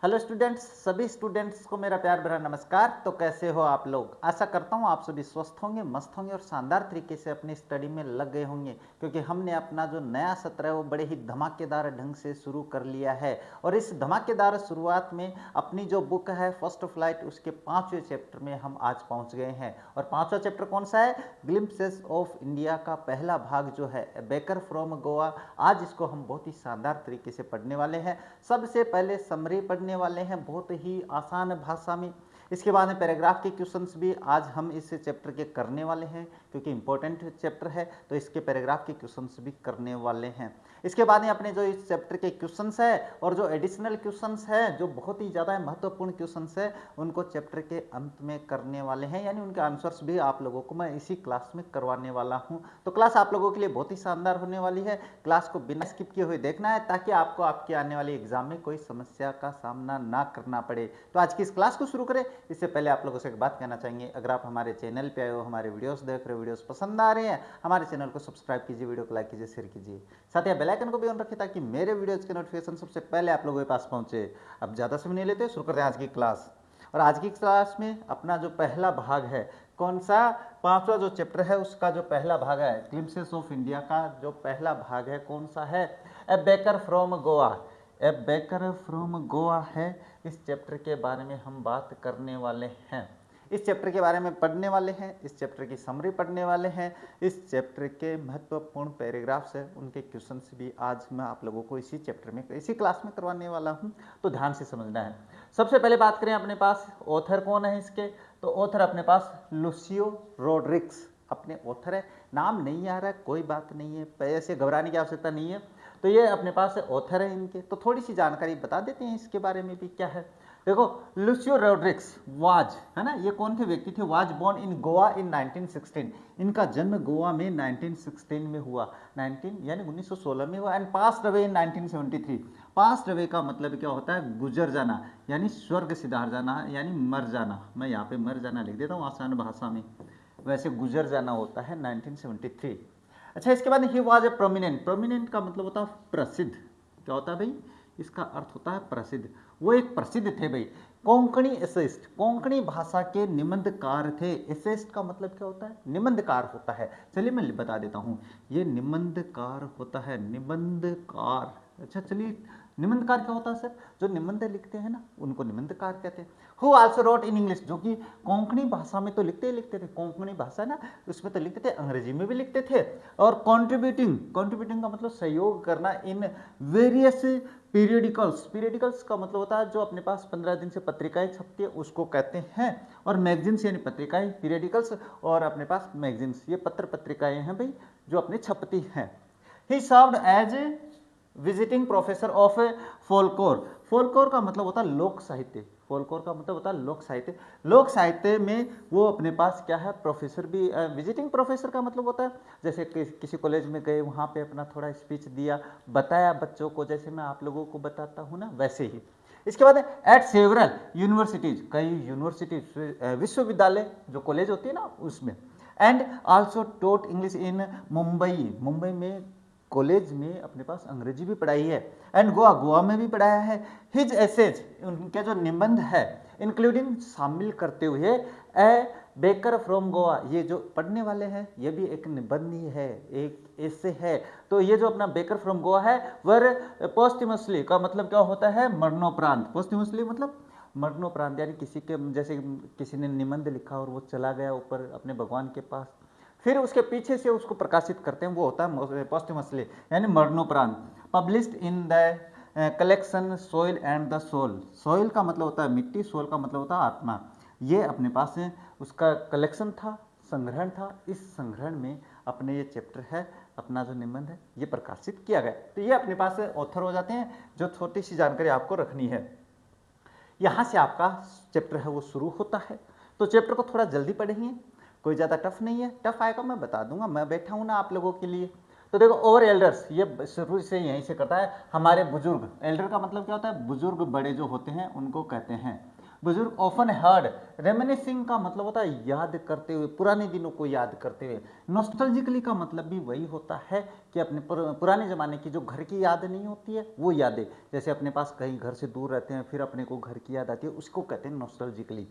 Hello students, सभी students को मेरा प्यार भरा नमस्कार। तो कैसे हो आप लोग? आशा करता हूँ आप सभी स्वस्थ होंगे, मस्त होंगे और शानदार तरीके से अपनी स्टडी में लग गए होंगे, क्योंकि हमने अपना जो नया सत्र है वो बड़े ही धमाकेदार ढंग से शुरू कर लिया है। और इस धमाकेदार शुरुआत में अपनी जो बुक है फर्स्ट फ्लाइट, उसके 5वें चैप्टर में हम आज पहुँच गए हैं। और 5वां चैप्टर कौन सा है? ग्लिम्पसेस ऑफ इंडिया का पहला भाग जो है बेकर फ्रॉम गोवा। आज इसको हम बहुत ही शानदार तरीके से पढ़ने वाले हैं। सबसे पहले समरी पढ़ने वाले हैं बहुत ही आसान भाषा में। इसके बाद में पैराग्राफ के क्वेश्चंस भी आज हम इस चैप्टर के करने वाले हैं, क्योंकि इंपॉर्टेंट चैप्टर है तो इसके पैराग्राफ के क्वेश्चंस भी करने वाले हैं। इसके बाद में अपने जो इस चैप्टर के क्वेश्चंस है और जो एडिशनल क्वेश्चंस है, जो बहुत ही ज़्यादा महत्वपूर्ण क्वेश्चंस है, उनको चैप्टर के अंत में करने वाले हैं, यानी उनके आंसर्स भी आप लोगों को मैं इसी क्लास में करवाने वाला हूं। तो क्लास आप लोगों के लिए बहुत ही शानदार होने वाली है। क्लास को बिना स्किप किए हुए देखना है, ताकि आपको आपके आने वाले एग्जाम में कोई समस्या का सामना ना करना पड़े। तो आज की इस क्लास को शुरू करें इससे पहले आप लोगों से एक बात कहना चाहेंगे, अगर आप हमारे चैनल पे आए हो, हमारे वीडियोस देख रहे हो, वीडियोस पसंद आ रहे हैं, हमारे चैनल को सब्सक्राइब कीजिए, वीडियो को लाइक कीजिए, शेयर कीजिए, साथ ही बेल आइकन को भी ऑन रखिए, ताकि मेरे वीडियोस के नोटिफिकेशन सबसे पहले आप लोगों के पास पहुंचे। अब ज़्यादा समय नहीं लेते, शुरू करते हैं आज की क्लास। और आज की क्लास में अपना जो पहला भाग है, कौन सा? 5वां जो चैप्टर है उसका जो पहला भाग है, ग्लिम्पसेस ऑफ इंडिया का जो पहला भाग है, कौन सा है? ए baker from Goa. A baker from Goa है। इस चैप्टर के बारे में हम बात करने वाले हैं, इस चैप्टर के बारे में पढ़ने वाले हैं, इस चैप्टर की समरी पढ़ने वाले हैं, इस चैप्टर के महत्वपूर्ण पैराग्राफ्स है उनके क्वेश्चंस भी आज मैं आप लोगों को इसी चैप्टर में, इसी क्लास में करवाने वाला हूं। तो ध्यान से समझना है। सबसे पहले बात करें अपने पास ऑथर कौन है इसके, तो ऑथर अपने पास लुसियो रोड्रिग्स अपने ऑथर है। नाम नहीं आ रहा है, कोई बात नहीं है, ऐसे घबराने की आवश्यकता नहीं है। तो ये अपने पास ऑथर है इनके। तो थोड़ी सी जानकारी बता देते हैं इसके बारे में भी क्या है। देखो, लुसियो रोड्रिग्स वाज, है ना, ये कौन थे व्यक्ति थे? वाज बोर्न इन गोवा इन 1916। इनका जन्म गोवा में 1916 में हुआ, 19 यानी 1916 में हुआ। And passed away in 1973। Passed away का मतलब क्या होता है? गुजर जाना, यानी स्वर्ग सिधार जाना, यानी मर जाना। मैं यहाँ पे मर जाना लिख देता हूँ आसान भाषा में, वैसे गुजर जाना होता है 1973। अच्छा, इसके बाद he was a prominent. Prominent का मतलब होता है प्रसिद्ध। क्या होता है भाई? इसका अर्थ होता है प्रसिद्ध। वो एक प्रसिद्ध थे भाई, कोंकणी एसेस्ट, कोंकणी भाषा के निबंधकार थे। एसेस्ट का मतलब क्या होता है? निबंधकार होता है। चलिए मैं बता देता हूँ, ये निबंधकार होता है, निबंधकार। अच्छा चलिए, निबंधकार क्या होता है सर? जो निबंध लिखते हैं ना, उनको निबंधकार कहते हैं। Who also wrote in English, जो कि कोंकणी भाषा में तो लिखते ही लिखते थे, कोंकणी भाषा ना उसमें तो लिखते थे, अंग्रेजी में भी लिखते थे। और कॉन्ट्रीब्यूटिंग, कॉन्ट्रीब्यूटिंग का मतलब सहयोग करना, इन वेरियस पीरियडिकल्स। पीरियडिकल्स का मतलब होता है जो अपने पास 15 दिन से पत्रिकाएं छपती है, उसको कहते हैं। और मैगजीन्स यानी पत्रिकाएं, पीरियडिकल्स, और अपने पास मैगजीन्स, ये पत्र पत्रिकाएं हैं भाई जो अपने छपती हैं। He served as a visiting professor of folklore. Folklore का मतलब होता है लोक साहित्य। फोल्कोर का मतलब होता है लोक साहित्य। लोक साहित्य में वो अपने पास क्या है? प्रोफेसर भी। विजिटिंग प्रोफेसर का मतलब होता है जैसे किसी कॉलेज में गए, वहाँ पे अपना थोड़ा स्पीच दिया, बताया बच्चों को, जैसे मैं आप लोगों को बताता हूँ ना, वैसे ही। इसके बाद एट सेवरल यूनिवर्सिटीज, कई यूनिवर्सिटीज, विश्वविद्यालय जो कॉलेज होती है ना उसमें। And also taught English in Mumbai, Mumbai में कॉलेज में अपने पास अंग्रेजी भी पढ़ाई है। एंड गोवा, गोवा में भी पढ़ाया है। हिज एसेज, उनके जो निबंध है, इंक्लूडिंग शामिल करते हुए ए बेकर फ्रॉम गोवा, ये जो पढ़ने वाले हैं ये भी एक निबंध ही है, एक ऐसे है। तो ये जो अपना बेकर फ्रॉम गोवा है, वर पोस्टमसली का मतलब क्या होता है? मरणोपरांत। पोस्टमसली मतलब मरणोपरांत, यानी किसी के, जैसे किसी ने निबंध लिखा और वो चला गया ऊपर अपने भगवान के पास, फिर उसके पीछे से उसको प्रकाशित करते हैं, वो होता है पोस्टमसली, यानी मरणोपरांत। Published in the collection soil and the soul. Soil का मतलब होता है मिट्टी, सोल का मतलब होता है आत्मा। ये अपने पास उसका कलेक्शन था, संग्रहण था। इस संग्रहण में अपने ये चैप्टर है, अपना जो निबंध है, ये प्रकाशित किया गया। तो ये अपने पास ऑथर हो जाते हैं, जो छोटी सी जानकारी आपको रखनी है। यहाँ से आपका चैप्टर है वो शुरू होता है। तो चैप्टर को थोड़ा जल्दी पढ़ेंगे, कोई ज़्यादा टफ नहीं है। टफ आएगा मैं बता दूंगा, मैं बैठा हूँ ना आप लोगों के लिए। तो देखो, ओवर एल्डर्स, ये शुरू से यहीं से करता है, हमारे बुजुर्ग। एल्डर का मतलब क्या होता है? बुजुर्ग, बड़े जो होते हैं उनको कहते हैं। बुजुर्ग ऑफन हर्ड, रेमिनिसिंग का मतलब होता है याद करते हुए, पुराने दिनों को याद करते हुए। नॉस्टैल्जिकली का मतलब भी वही होता है कि अपने पुराने ज़माने की जो घर की याद नहीं होती है वो यादें, जैसे अपने पास कहीं घर से दूर रहते हैं फिर अपने को घर की याद आती है, उसको कहते हैं नॉस्टैल्जिकली।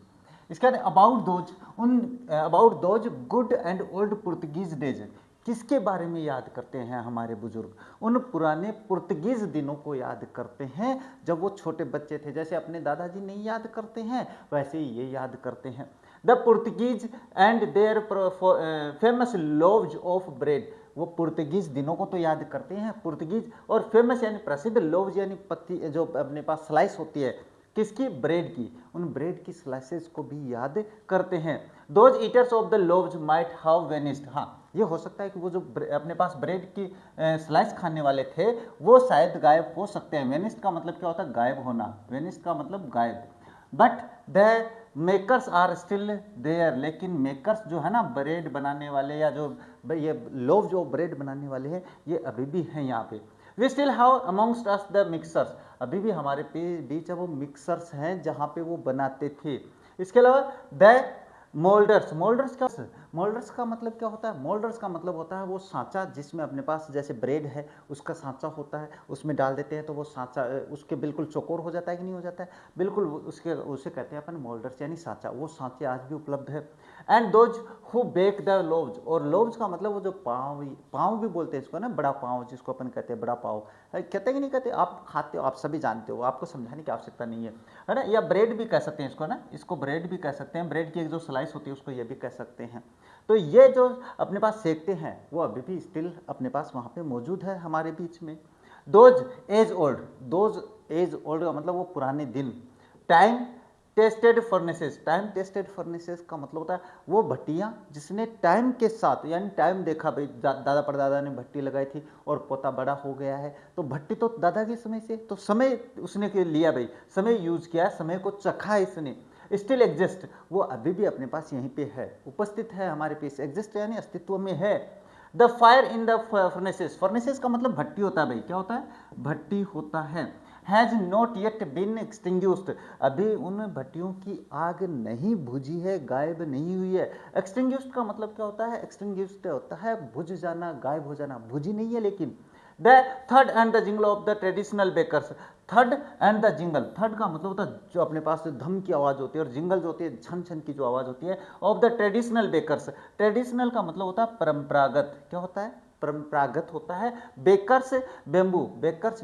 इसके बाद about those good and old Portuguese days, किसके बारे में याद करते हैं हमारे बुजुर्ग? उन पुराने पुर्तगीज दिनों को याद करते हैं जब वो छोटे बच्चे थे। जैसे अपने दादाजी नहीं याद करते हैं वैसे ही ये याद करते हैं। The Portuguese and their famous loaves of bread, वो पुर्तगीज दिनों को तो याद करते हैं पुर्तगीज, और फेमस यानी प्रसिद्ध, लोव्स यानी पत्ती जो अपने पास स्लाइस होती है किसकी, ब्रेड की, उन ब्रेड की स्लाइसेस को भी याद करते हैं। Those eaters of the loaves might have vanished, हाँ ये हो सकता है कि वो जो अपने पास ब्रेड की स्लाइस खाने वाले थे वो शायद गायब हो सकते हैं। वेनिस्ड का मतलब क्या होता है, गायब होना, वेनिस्ड का मतलब गायब। But the makers are still there, लेकिन मेकर्स जो है ना ब्रेड बनाने वाले या जो ये लोव जो ब्रेड बनाने वाले हैं ये अभी भी हैं यहाँ पे। We still have amongst us the mixers, अभी भी हमारे बीच वो मिक्सर्स हैं जहाँ पे वो बनाते थे। इसके अलावा द मोल्डर्स, मोल्डर्स का मतलब क्या होता है, मोल्डर्स का मतलब होता है वो सांचा जिसमें अपने पास जैसे ब्रेड है उसका सांचा होता है, उसमें डाल देते हैं तो वो सांचा उसके बिल्कुल चौकोर हो जाता है कि नहीं हो जाता है, बिल्कुल उसके उसे कहते हैं अपन मोल्डर्स यानी सांचा, वो सांचे आज भी उपलब्ध है। And those who bake the loaves, और लोव्स का मतलब वो जो पाँव भी बोलते हैं इसको ना, बड़ा पाँव जिसको अपन कहते हैं बड़ा पाँव, कहते हैं कि नहीं कहते, आप खाते हो, आप सभी जानते हो, आपको समझाने की आवश्यकता नहीं है ना। या ब्रेड भी कह सकते हैं इसको ना, इसको ब्रेड भी कह सकते हैं, ब्रेड की एक जो स्लाइस होती है उसको ये भी कह सकते हैं। तो ये जो अपने पास सेकते हैं वो अभी भी स्टिल अपने पास वहाँ पे मौजूद है हमारे बीच में। दोज एज ओल्ड का मतलब वो पुराने दिन। टाइम टेस्टेड फर्नेसेस का मतलब होता है वो भट्टियाँ जिसने टाइम के साथ यानी टाइम देखा, भाई दादा परदादा ने भट्टी लगाई थी और पोता बड़ा हो गया है तो भट्टी तो दादा के समय से, तो समय उसने के लिया, भाई समय यूज किया, समय को चखा इसने। स्टिल एग्जिस्ट, वो अभी भी अपने पास यहीं पे है, उपस्थित है हमारे पास, एग्जिस्ट यानी अस्तित्व में है। The fire in the furnaces का मतलब भट्टी होता है, भाई क्या होता है, भट्टी होता है। Has not yet been extinguished, अभी उन भट्टियों की आग नहीं बुझी है, गायब नहीं हुई है। एक्सटिंग्यूस्ड का मतलब क्या होता है, एक्सटिंग्यूस्ड होता है बुझ जाना, गायब हो जाना, बुझी नहीं है लेकिन। The third and the jingle of the traditional bakers, थर्ड एंड द जिंगल, थर्ड का मतलब होता है जो अपने पास धम की आवाज़ होती है और जिंगल जो होती है छन छन की जो आवाज़ होती है, of the traditional bakers, traditional का मतलब होता है परंपरागत, क्या होता है, परंपरागत होता है। बेकर्स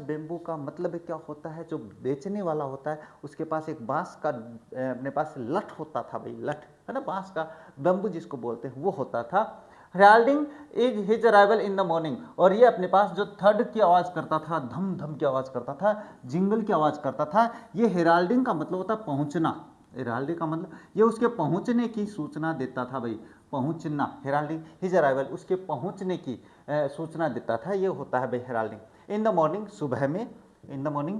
बेम्बू का मतलब क्या होता है, जो बेचने वाला होता है उसके पास एक बांस का अपने पास लठ होता था, भाई लठ है ना, बांस का, बेम्बू जिसको बोलते हैं वो होता था। Heralding is his arrival in the morning, और ये अपने पास जो थर्ड की आवाज़ करता था, धम धम की आवाज़ करता था, जिंगल की आवाज़ करता था, ये हेराल्डिंग का मतलब होता है पहुंचना, हेराल्डिंग का मतलब ये उसके पहुंचने की सूचना देता था, भाई पहुंचना, हेराल्डिंग हिज अराइवल उसके पहुंचने की सूचना देता था, ये होता है भाई हेराल्डिंग। इन द मॉर्निंग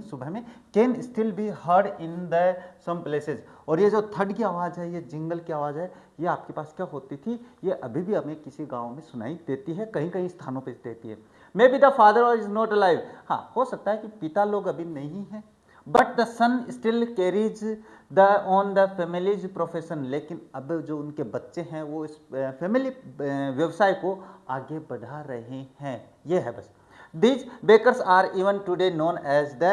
सुबह में can still be heard in the some places, और ये जो थर्ड की आवाज़ है, ये जिंगल की आवाज़ है, ये आपके पास क्या होती थी, ये अभी भी हमें किसी गांव में सुनाई देती है, कहीं कहीं स्थानों पे देती है। May be the father is not alive, हाँ हो सकता है कि पिता लोग अभी नहीं हैं, but the son still carries the on the family's profession, लेकिन अब जो उनके बच्चे हैं वो इस फैमिली व्यवसाय को आगे बढ़ा रहे हैं, ये है बस। These bakers are even today known as the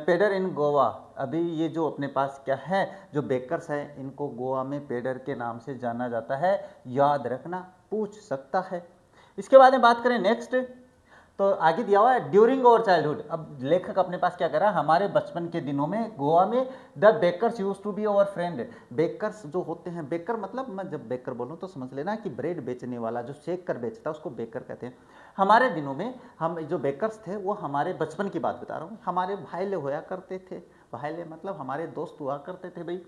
pader in Goa, अभी ये जो अपने पास क्या है, जो बेकर्स हैं इनको गोवा में पेडर के नाम से जाना जाता है, याद रखना पूछ सकता है। इसके बाद में बात करें नेक्स्ट, तो आगे दिया हुआ है ड्यूरिंग अवर चाइल्डहुड, अब लेखक अपने पास क्या कर रहा है, हमारे बचपन के दिनों में गोवा में the bakers used to be our friend, bakers जो होते हैं, बेकर मतलब मैं जब बेकर बोलूँ तो समझ लेना कि ब्रेड बेचने वाला जो सेक कर बेचता है उसको बेकर कहते हैं। हमारे दिनों में हम जो बेकर्स थे वो हमारे बचपन की बात बता रहा हूँ, हमारे भाईले होया करते थे, भाईले मतलब हमारे दोस्त हुआ करते थे भाई।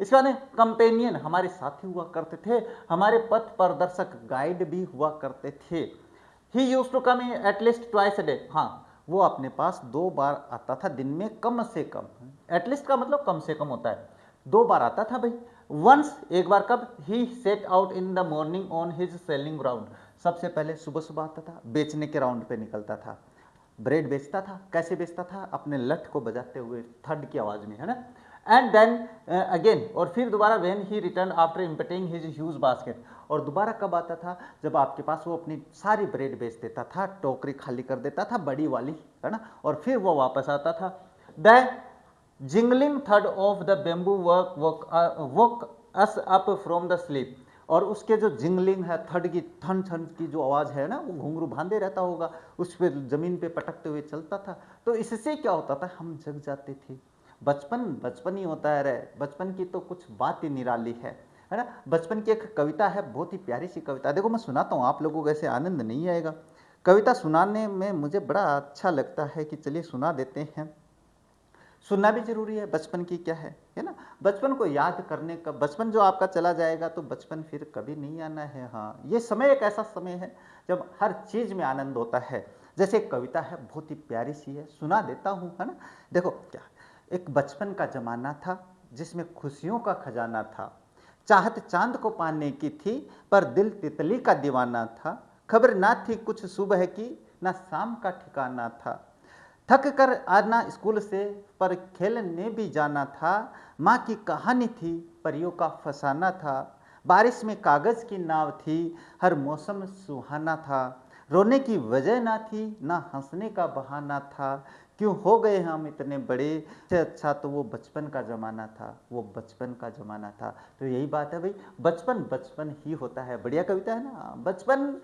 इसके बाद कंपेनियन हमारे साथी हुआ करते थे, हमारे पथ प्रदर्शक गाइड भी हुआ करते थे। He used to come at least twice a day, हाँ वो अपने पास 2 बार आता था दिन में कम से कम, एटलीस्ट का मतलब कम से कम होता है, 2 बार आता था भाई। वंस एक बार कब, he set out in the morning on his selling round, सबसे पहले सुबह सुबह आता था, बेचने के राउंड पे निकलता था, ब्रेड बेचता था, कैसे बेचता था, अपने लठ को बजाते हुए थर्ड की आवाज़ में, है ना। एंड देन अगेन, और फिर दोबारा when he return after emptying his huge basket, और दोबारा कब आता था, जब आपके पास वो अपनी सारी ब्रेड बेच देता था, टोकरी खाली कर देता था बड़ी वाली, है ना, और फिर वो वापस आता था। The jingling third of the bamboo woke us up from the sleep, और उसके जो जिंगलिंग है, थर्ड की थन थन की जो आवाज़ है ना, वो घुंघरू बांधे रहता होगा, उस पर जमीन पे पटकते हुए चलता था। तो इससे क्या होता था, हम जग जाते थे। बचपन बचपन ही होता है रे, बचपन की तो कुछ बात ही निराली है ना। बचपन की एक कविता है, बहुत ही प्यारी सी कविता, देखो मैं सुनाता हूँ, आप लोगों को ऐसे आनंद नहीं आएगा। कविता सुनाने में मुझे बड़ा अच्छा लगता है कि चलिए सुना देते हैं। सुनना भी जरूरी है, बचपन की क्या है ना। बचपन को याद करने का, बचपन जो आपका चला जाएगा तो बचपन फिर कभी नहीं आना है। हाँ, ये समय एक ऐसा समय है जब हर चीज में आनंद होता है। जैसे एक कविता है, बहुत ही प्यारी सी है, सुना देता हूँ, है ना। देखो क्या, एक बचपन का जमाना था जिसमें खुशियों का खजाना था, चाहत चांद को पाने की थी पर दिल तितली का दीवाना था, खबर ना थी कुछ सुबह की ना शाम का ठिकाना था, थक कर आना स्कूल से पर खेलने भी जाना था, माँ की कहानी थी परियों का फसाना था, बारिश में कागज की नाव थी हर मौसम सुहाना था, रोने की वजह ना थी ना हंसने का बहाना था, क्यों हो गए हम इतने बड़े, इससे अच्छा तो वो बचपन का ज़माना था, वो बचपन का ज़माना था। तो यही बात है भाई, बचपन बचपन ही होता है। बढ़िया कविता है ना। बचपन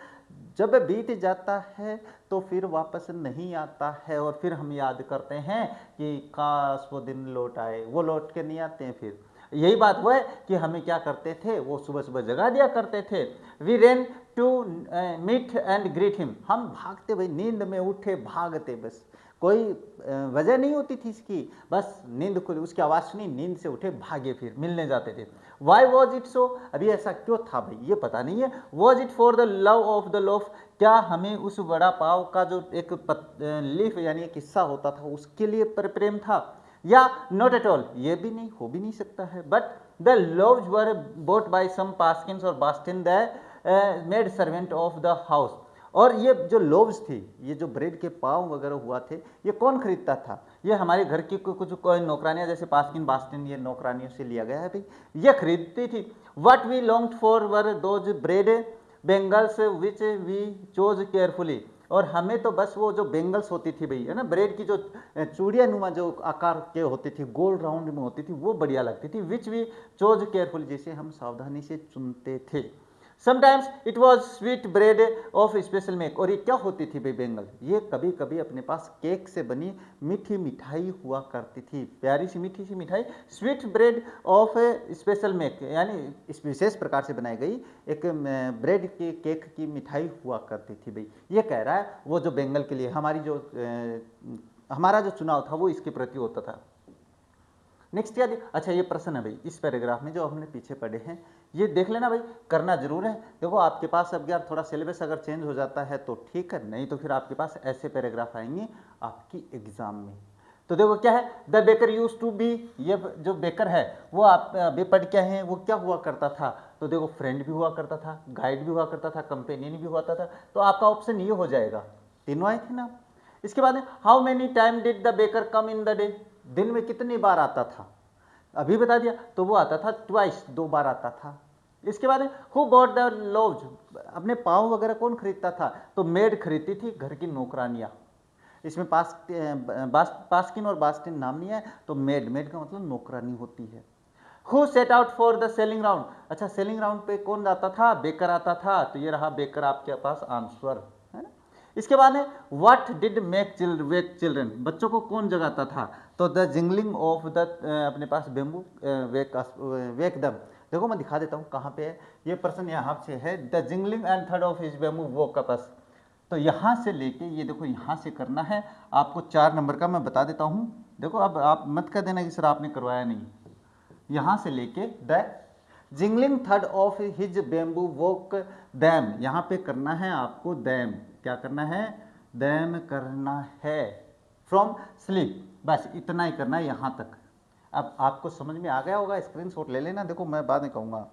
जब बीत जाता है तो फिर वापस नहीं आता है, और फिर हम याद करते हैं कि काश वो दिन लौट आए, वो लौट के नहीं आते हैं। फिर यही बात वो है कि हमें क्या करते थे, वो सुबह सुबह जगा दिया करते थे। We ran to meet and greet him, हम भागते भाई, नींद में उठे भागते, बस कोई वजह नहीं होती थी इसकी, बस नींद खुली, उसकी आवाज़ सुनी, नींद से उठे भागे, फिर मिलने जाते थे। वाई वॉज इट सो, अभी ऐसा क्यों था भाई, ये पता नहीं है। Was it for the love of the loaf, क्या हमें उस वड़ा पाव का जो एक लीफ यानी एक हिस्सा होता था उसके लिए प्रेम था, या नॉट एट ऑल, ये भी नहीं, हो भी नहीं सकता है। But the loaves were bought by some Paskins और Bastin the maid servant of the house, और ये जो लोव्स थी, ये जो ब्रेड के पाव वगैरह हुआ थे, ये कौन खरीदता था, ये हमारे घर की कुछ कोई नौकरानियाँ, जैसे पास्किन बास्टिन, ये नौकरानियों से लिया गया है भाई, ये खरीदती थी। What we longed for were those bread bangles which we chose carefully, और हमें तो बस वो जो बेंगल्स होती थी भाई, है ना, ब्रेड की जो चूड़िया नुमा जो आकार के होती थी, गोल राउंड में होती थी, वो बढ़िया लगती थी। विच वी चोज केयरफुली, जिसे हम सावधानी से चुनते थे। Sometimes it was sweet bread of special make, और ये क्या होती थी भाई बेंगल, ये कभी कभी अपने पास केक से बनी मीठी मिठाई हुआ करती थी, प्यारी सी मीठी सी मिठाई, sweet bread of special make, यानी इस विशेष प्रकार से बनाई गई एक ब्रेड के केक की मिठाई हुआ करती थी भाई। ये कह रहा है वो जो बेंगल के लिए हमारा जो चुनाव था वो इसके प्रति होता था। नेक्स्ट क्या अच्छा, ये प्रश्न है भाई इस पैराग्राफ में जो हमने पीछे पढ़े हैं, ये देख लेना भाई, करना जरूर है। देखो आपके पास अब यार थोड़ा सिलेबस अगर चेंज हो जाता है तो ठीक है, नहीं तो फिर आपके पास ऐसे पैराग्राफ आएंगे आपकी एग्जाम में। तो देखो क्या है, the baker used to be, ये जो बेकर है वो आप अभी पढ़ क्या है, वो क्या हुआ करता था, तो देखो फ्रेंड भी हुआ करता था, गाइड भी हुआ करता था, कंपेनियन भी हुआ था। तो आपका ऑप्शन ये हो जाएगा, तीनों आए थे ना। इसके बाद how many time did the baker come in the day, दिन में कितनी बार आता था, अभी बता दिया, तो वो आता था ट्वाइस, 2 बार आता था। इसके बाद हु बॉट द लोव्स, अपने पाँव वगैरह कौन खरीदता था, तो मेड खरीदती थी, घर की नौकरानियाँ। इसमें पास्किन और बास्टिन नाम नहीं है, तो मेड का मतलब नौकरानी होती है। Who set out for the selling round, अच्छा सेलिंग राउंड पे कौन आता था, बेकर आता था, तो ये रहा बेकर आपके पास आंसर है ना। इसके बाद है व्हाट डिड मेक चिल्ड्रन, बच्चों को कौन जगाता था, तो द जिंगलिंग ऑफ द अपने पास बेम्बू वेक दम। देखो मैं दिखा देता हूँ कहाँ पे है, ये प्रश्न यहाँ से है, the jingling and third of his bamboo woke us, तो यहाँ से लेके ये देखो यहाँ से करना है आपको। 4 नंबर का मैं बता देता हूँ, देखो अब आप मत कर देना कि सर आपने करवाया नहीं, यहाँ से लेके the jingling third of his bamboo woke them, यहाँ पे करना है आपको दैम, क्या करना है, दैम करना है फ्रॉम स्लीप, बस इतना ही करना है यहाँ तक। अब आपको समझ में आ गया होगा, स्क्रीनशॉट ले लेना, देखो मैं बाद में कहूँगा।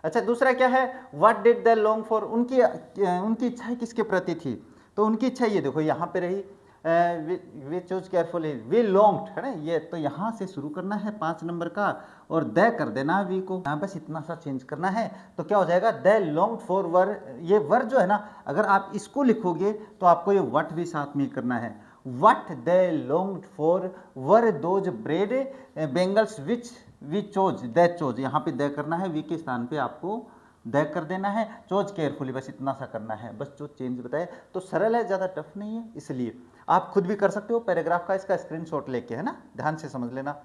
अच्छा दूसरा क्या है, what did the long for, उनकी इच्छाएं किसके प्रति थी, तो उनकी इच्छा ये देखो यहाँ पे रही, we choose carefully, we longed, है ना, ये तो यहाँ से शुरू करना है 5 नंबर का और द कर देना है वी को, यहाँ बस इतना सा चेंज करना है तो क्या हो जाएगा, द लॉन्ग्ड फॉर वर। ये वर जो है ना, अगर आप इसको लिखोगे तो आपको ये वट भी साथ में करना है, what the longed for were those bread bangles which we chose, the chose, यहाँ पे द करना है, वी के स्थान पे आपको द कर देना है, चोज केयरफुली, बस इतना सा करना है, बस जो चेंज बताए तो सरल है, ज़्यादा टफ नहीं है, इसलिए आप खुद भी कर सकते हो पैराग्राफ का, इसका स्क्रीनशॉट लेके, है ना, ध्यान से समझ लेना।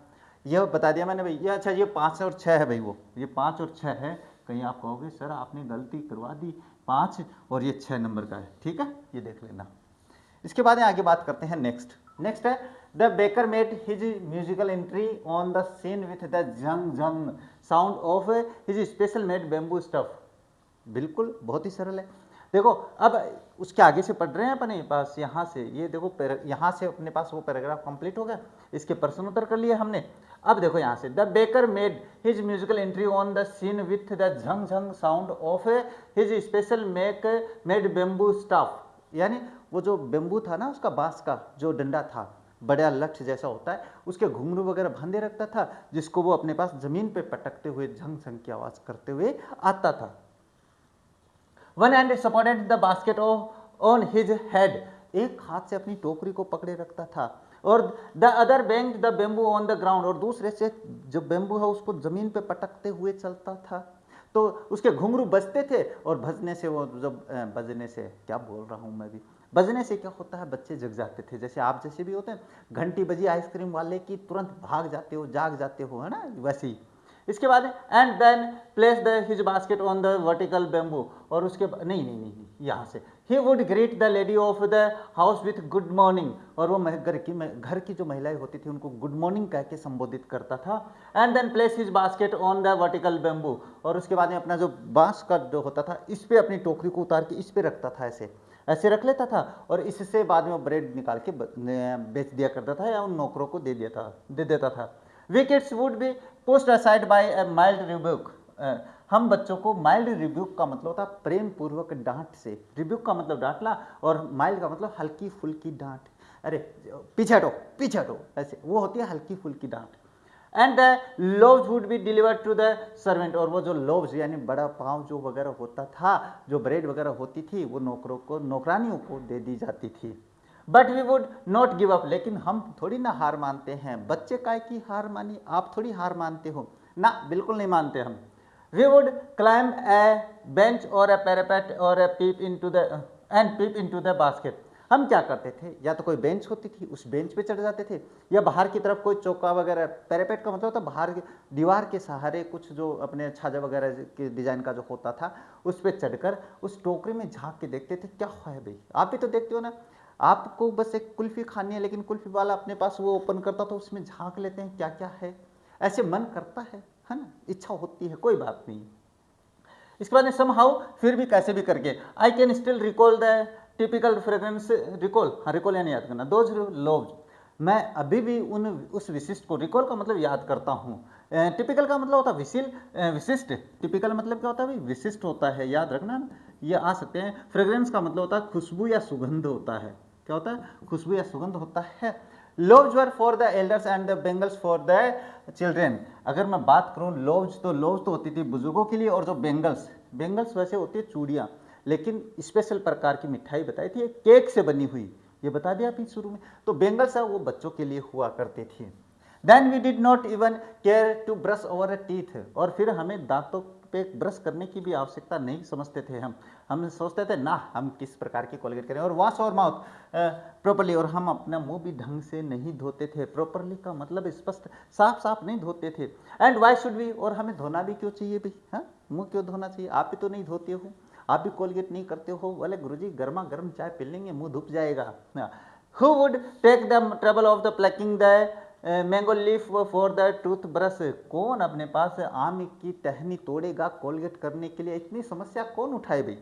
ये बता दिया मैंने भाई, ये अच्छा ये 5 और 6 है भाई, वो ये 5 और 6 है, कहीं आप कहोगे सर आपने गलती करवा दी, 5 और ये 6 नंबर का है, ठीक है, ये देख लेना। इसके बाद आगे बात करते हैं नेक्स्ट है the baker made his musical entry on the seen with the जंग जंग sound of his special made bamboo stuff. बिल्कुल बहुत ही सरल है। देखो अब उसके आगे से पढ़ रहे हैं अपने पास, यहाँ से ये देखो यहाँ से अपने पास वो पैराग्राफ कंप्लीट हो गया, इसके प्रश्न उत्तर कर लिए हमने। अब देखो यहाँ से the baker made his musical entry on the seen with the Jhang Jhang sound of his special made bamboo stuff, यानी वो जो बेम्बू था ना, उसका बांस का जो डंडा था, बड़ा लठ जैसा होता है, उसके घुंघरू वगैरह बांधे रखता था, जिसको वो अपने पास जमीन पे पटकते हुए झंग झंग की आवाज करते हुए आता था। One hand supported the basket on his head, एक हाथ से अपनी टोकरी को पकड़े रखता था, और the other banged the bamboo on the ground, और दूसरे से जो बेम्बू है उसको जमीन पे पटकते हुए चलता था। तो उसके घुंघरू बजते थे, और बजने से वो जब बजने से क्या बोल रहा हूँ मैं भी, बजने से क्या होता है, बच्चे जग जाते थे, जैसे आप जैसे भी होते हैं, घंटी बजी आइसक्रीम वाले की तुरंत भाग जाते हो, जाग जाते हो, है ना, वैसे ही। इसके बाद and then place the his basket on the vertical bamboo, और उसके नहीं यहाँ से ही would greet the lady of the house with good morning, और वो घर की जो महिलाएं होती थी उनको गुड मॉर्निंग कह के संबोधित करता था। And then place his basket on the vertical bamboo, और उसके बाद में अपना जो बांस का जो होता था इस पे अपनी टोकरी को उतार के इस पे रखता था, ऐसे रख लेता था, और इससे बाद में वो ब्रेड निकाल के बेच दिया करता था, या उन नौकरों को दे देता था। We kids would be pushed aside by a mild rebuke, हम बच्चों को, माइल्ड रिब्यूक का मतलब होता है प्रेम पूर्वक डांट से, रिब्यूक का मतलब डांटना, और माइल्ड का मतलब हल्की फुल्की डांट, अरे पीछे हटो, ऐसे वो होती है हल्की फुल्की डांट। And the loaves would be delivered to the servant, और वो जो लोव्स यानी बड़ा पाँव जो वगैरह होता था, जो ब्रेड वगैरह होती थी, वो नौकरों को, नौकरानियों को दे दी जाती थी। But we would not give up, लेकिन हम थोड़ी ना हार मानते हैं, बच्चे काय की हार मानी, आप थोड़ी हार मानते हो ना, बिल्कुल नहीं मानते हम। We would climb a bench or a parapet or a peep into the basket, हम क्या करते थे, या तो कोई बेंच होती थी उस बेंच पे चढ़ जाते थे, या बाहर की तरफ कोई चौका वगैरह, पैरापेट का मतलब होता बाहर दीवार के सहारे कुछ जो अपने छाजा वगैरह के डिजाइन का जो होता था उस पर चढ़कर उस टोकरी में झांक के देखते थे क्या है भाई, आप भी तो देखते हो ना, आपको बस एक कुल्फी खानी है, लेकिन कुल्फी वाला अपने पास वो ओपन करता तो उसमें झांक लेते हैं क्या क्या है, ऐसे मन करता है ना, इच्छा होती है, कोई बात नहीं। इसके बाद समहाउ, फिर भी कैसे भी करके, I can still recall the typical fragrance, recall यानी याद करना, दोज लोव्स, मैं अभी भी उस विशिष्ट को, रिकॉल का मतलब याद करता हूँ, टिपिकल का मतलब होता है विशिष्ट, टिपिकल मतलब क्या होता है भाई, विशिष्ट होता है, याद रखना, ये आ सकते हैं। फ्रेग्रेंस का मतलब होता है खुशबू या सुगंध होता है, क्या होता है, खुशबू या सुगंध होता है। Loaves were for the elders and the bangles for the children, अगर मैं बात करूं लोव्स तो होती थी बुजुर्गों के लिए, और जो बेंगल्स वैसे होती है चूड़ियाँ, लेकिन स्पेशल प्रकार की मिठाई बताई थी, केक से बनी हुई, ये बता दिया अभी शुरू में, तो बेंगल्स है वो बच्चों के लिए हुआ करती थी। Then we did not even care to brush our teeth, और फिर हमें दांतों पे ब्रश करने की भी आवश्यकता नहीं समझते थे, हम सोचते थे ना हम किस प्रकार की कोलगेट करें, और वॉश और माउथ प्रॉपरली, और हम अपना मुंह भी ढंग से नहीं धोते थे, प्रॉपरली का मतलब स्पष्ट साफ नहीं धोते थे। एंड वाई शुड वी, और हमें धोना भी क्यों चाहिए भाई, हाँ मुंह क्यों धोना चाहिए, आप भी तो नहीं धोते हो, आप भी कोलगेट नहीं करते हो, बोले गुरुजी गर्मा गर्म चाय पी लेंगे मुंह धुप जाएगा। Who would take the trouble of the plucking the mango leaf for the tooth brush, कौन अपने पास आम की टहनी तोड़ेगा कोलगेट करने के लिए, इतनी समस्या कौन उठाए भाई।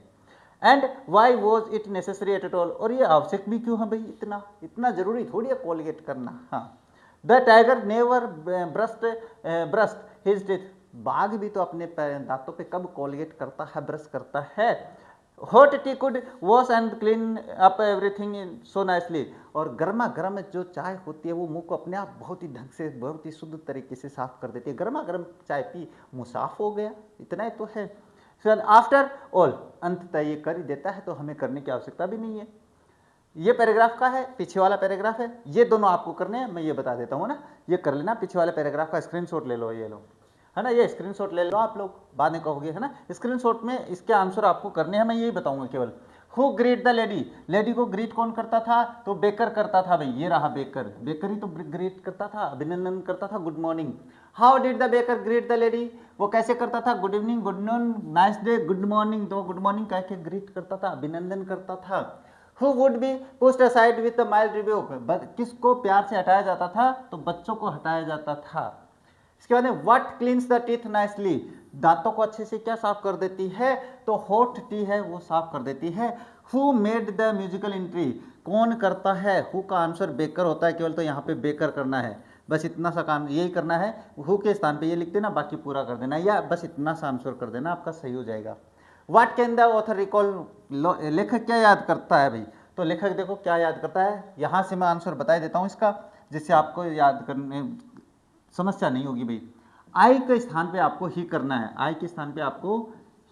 And why was it necessary at all, और ये आवश्यक भी क्यों है भाई, इतना जरूरी थोड़ी है कोलगेट करना। हाँ, the tiger never brushed his teeth, बाघ भी तो अपने दांतों पे कब कोलगेट करता है, ब्रश करता है। Hot T could wash and clean up everything so nicely. और गर्मा गर्म जो चाय होती है वो मुंह को अपने आप बहुत ही ढंग से, बहुत ही शुद्ध तरीके से साफ कर देती है। गर्मा गर्म चाय पी, मुंह साफ हो गया, इतना ही तो है। सर आफ्टर ऑल, अंततः ये कर ही देता है तो हमें करने की आवश्यकता भी नहीं है। ये पैराग्राफ का है, पीछे वाला पैराग्राफ है, ये दोनों आपको करने हैं, मैं ये बता देता हूँ ना, ये कर लेना। पीछे वाले पैराग्राफ का स्क्रीनशॉट ले लो, ये लो, है ना, ये स्क्रीनशॉट ले लो आप लोग, बाद में कहोगे, है ना। स्क्रीनशॉट में इसके आंसर आपको करने हैं, मैं यही बताऊंगा केवल। Who greet the lady, lady को ग्रीट कौन करता था, तो बेकर करता था भाई, ये रहा बेकर, बेकर ही तो ग्रीट करता था, अभिनंदन करता था, good morning. How did the baker greet the lady, वो कैसे करता था, good evening, good noon, nice day, good morning, तो गुड मॉर्निंग कह के ग्रीट करता था, अभिनंदन करता था। Who would be pushed aside with a mild rebuke, किसको प्यार से हटाया जाता था, तो बच्चों को हटाया जाता था। इसके बाद में what cleans the teeth nicely, दांतों को अच्छे से क्या साफ कर देती है, तो हॉट टी है वो साफ कर देती है। Who made the musical entry, कौन करता है, हु का आंसर बेकर होता है केवल, तो यहाँ पे बेकर करना है, बस इतना सा काम यही करना है। हु के स्थान पे ये लिख देना, बाकी पूरा कर देना, या बस इतना सा आंसर कर देना, आपका सही हो जाएगा। What can the author recall, लेखक क्या याद करता है भाई, तो लेखक देखो क्या याद करता है, यहाँ से मैं आंसर बता देता हूँ इसका, जिससे आपको याद करने समस्या नहीं होगी भाई। आई के स्थान पे आपको ही करना है, आई के स्थान पे आपको